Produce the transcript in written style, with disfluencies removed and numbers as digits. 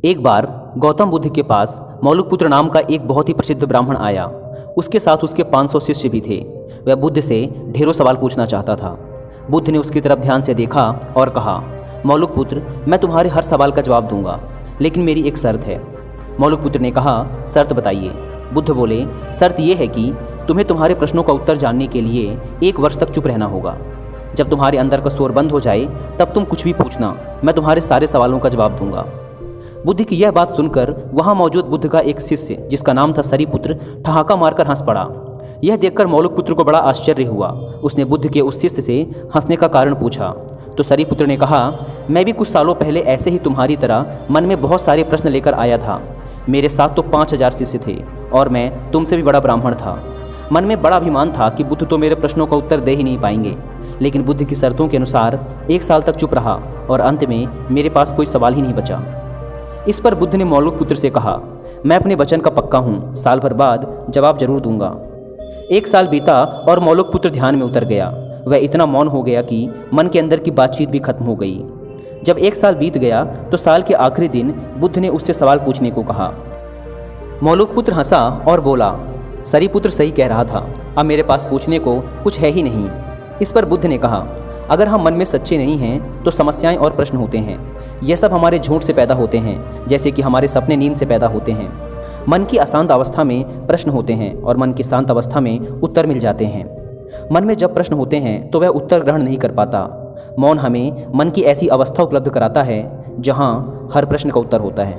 एक बार गौतम बुद्ध के पास मौलुकपुत्र नाम का एक बहुत ही प्रसिद्ध ब्राह्मण आया। उसके साथ उसके 500 शिष्य भी थे। वह बुद्ध से ढेरों सवाल पूछना चाहता था। बुद्ध ने उसकी तरफ ध्यान से देखा और कहा, मौलुकपुत्र, मैं तुम्हारे हर सवाल का जवाब दूंगा, लेकिन मेरी एक शर्त है। मौलुकपुत्र ने कहा, शर्त बताइए। बुद्ध बोले, शर्त यह है कि तुम्हें तुम्हारे प्रश्नों का उत्तर जानने के लिए 1 वर्ष तक चुप रहना होगा। जब तुम्हारे अंदर का शोर बंद हो जाए तब तुम कुछ भी पूछना, मैं तुम्हारे सारे सवालों का जवाब दूंगा। बुद्ध की यह बात सुनकर वहां मौजूद बुद्ध का एक शिष्य, जिसका नाम था सरीपुत्र, ठहाका मारकर हंस पड़ा। यह देखकर मौलुकपुत्र को बड़ा आश्चर्य हुआ। उसने बुद्ध के उस शिष्य से हंसने का कारण पूछा तो सरीपुत्र ने कहा, मैं भी कुछ सालों पहले ऐसे ही तुम्हारी तरह मन में बहुत सारे प्रश्न लेकर आया था। मेरे साथ तो 5000 शिष्य थे और मैं तुमसे भी बड़ा ब्राह्मण था। मन में बड़ा अभिमान था कि बुद्ध तो मेरे प्रश्नों का उत्तर दे ही नहीं पाएंगे, लेकिन बुद्ध की शर्तों के अनुसार 1 साल तक चुप रहा और अंत में मेरे पास कोई सवाल ही नहीं बचा। इस पर बुद्ध ने मौलुकपुत्र से कहा, मैं अपने वचन का पक्का हूँ, साल भर बाद जवाब जरूर दूंगा। 1 साल बीता और मौलुकपुत्र ध्यान में उतर गया। वह इतना मौन हो गया कि मन के अंदर की बातचीत भी खत्म हो गई। जब 1 साल बीत गया तो साल के आखिरी दिन बुद्ध ने उससे सवाल पूछने को कहा। मौलुकपुत्र हंसा और बोला, सरीपुत्र सही कह रहा था, अब मेरे पास पूछने को कुछ है ही नहीं। इस पर बुद्ध ने कहा, अगर हम मन में सच्चे नहीं हैं तो समस्याएं और प्रश्न होते हैं। यह सब हमारे झूठ से पैदा होते हैं, जैसे कि हमारे सपने नींद से पैदा होते हैं। मन की अशांत अवस्था में प्रश्न होते हैं और मन की शांत अवस्था में उत्तर मिल जाते हैं। मन में जब प्रश्न होते हैं तो वह उत्तर ग्रहण नहीं कर पाता। मौन हमें मन की ऐसी अवस्था उपलब्ध कराता है जहाँ हर प्रश्न का उत्तर होता है।